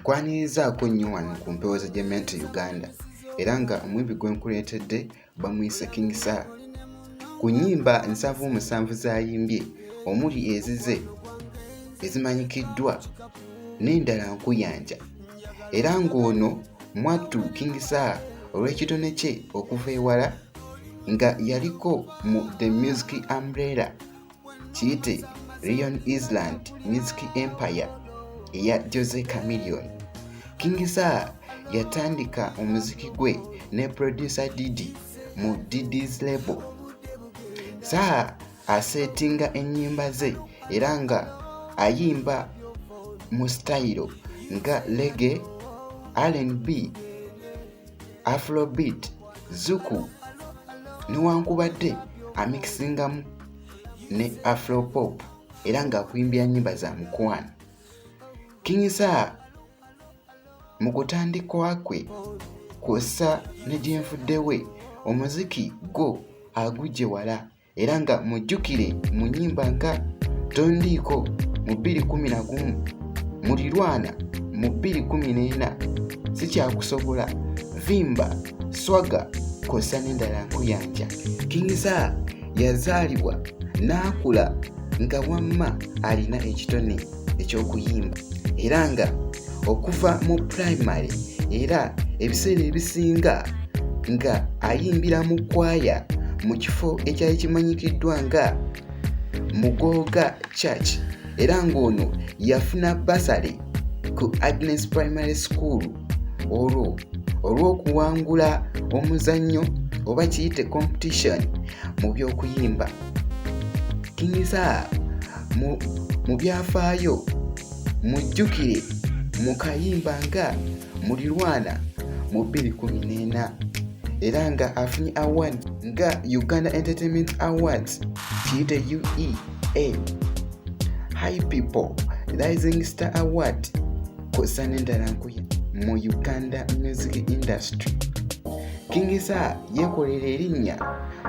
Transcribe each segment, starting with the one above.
nkwanirizaako nnyo wano ku mpewo z'Egyementu Uganda era nga omwimbi gwe nkuleetedde Byewunyisa King Saha ku nnyimba 77 z'ayimbye omuli ezize ezimanyikiddwa n'endala nkuyanja era ng'ono mwattu King Saha olw'ekitone kye okuva ewala nga yaliko mu The Music Umbrella kiyite Lion Island Music Empire eya Jose Chameleon. King Saha yatandika omuziki gwe ne producer Didi mu Didi's label. Saha asetinga ennyimba ze era nga ayimba mu style nga reggae, R&B, Afrobeat, Zuku newankubadde amixingamu ne Afropop era nga akuimbya nnyimba za mukwano. King Saha mu kutandikwa kwe kw'ossa ne gyenfuddewe omuziki go agujje wala era nga mujjukire mu nnyimba nga Tondiiko mu 2011, Mulirwana mu 2014, Sikyakusobola, Vimba, Swaga kw'ossa n'endala nkuyanja. King Saha yazaalibwa n'akula nga wamma alina ekitone eky'okuyimba era nga okuva mu primary era ebiseera ebisinga nga ayimbira mu kwaya mu kifo ekyali kimanyikiddwa nga Mugoga Church era ng'ono yafuna basale ku Agnes Primary School olw'okuwangula omuzannyo oba kiyite competition mu by'okuyimba. King Saha mu byafaayo mujjukire mu kayimba nga Mulirwana mu 2014 era nga afunye award nga Uganda Entertainment Awards kiyite UEA, High People Rising Star Award kw'ossa n'endala nkuya mu Uganda Music Industry. King Saha yeekolera erinnya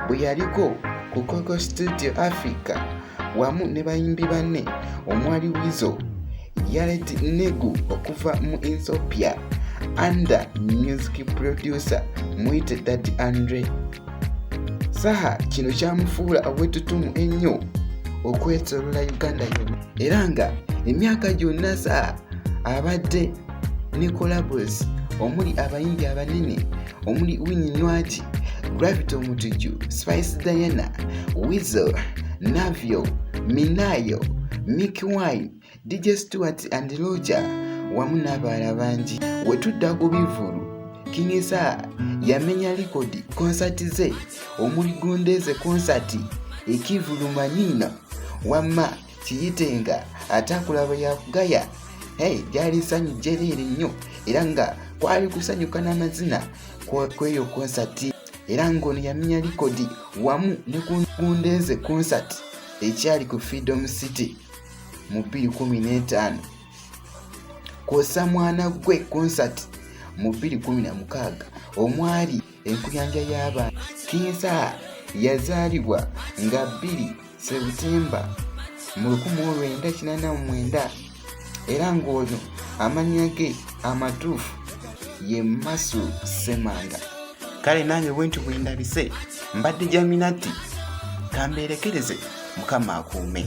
bwe yaliko ku Coco Studio Africa wamu ne bayimbi banne omwali Wizo, Yalet Negu okuva mu Ethiopia, under music producer mwite Daddy Andre. Saha kino kyamufuula ow'ettutumu ennyo okwetoolola Uganda yonna era nga emyaka gyonna Saha abadde ne collabos omuli abayimbi abanene omuli Nutty, Gravity Omutuju, Spice Diana, Weasel, Navio, Minayo, Mickey Wine, DJ Stuart and Roger wamu n'abalala bangi. Wetudda ku bivulu, King Saha yamenya likodi konsati ze omuli Gondeze konsati ekivulumanyiino wamma kiyitenga atakulaba yakugaya gyali ssanyu jjereere nnyo era nga kwali kusanyuka n'amazina kw'eyo konsati era ng'ono yamenya likodi wamu ne ku Gondeze konsati ekyali ku Freedom City mu 2015 kw'ossa mwana gwe konsati mu 2016 omwali enkuyanja y'abaana. King Saha yazaalibwa nga 2 Septemba mu 1989 era ng'ono amannya ge amatuufu ye Masu Semanga. Kale nange bwentu bwendabise mbadde Jaminati kambeerekereze Mukama akuume.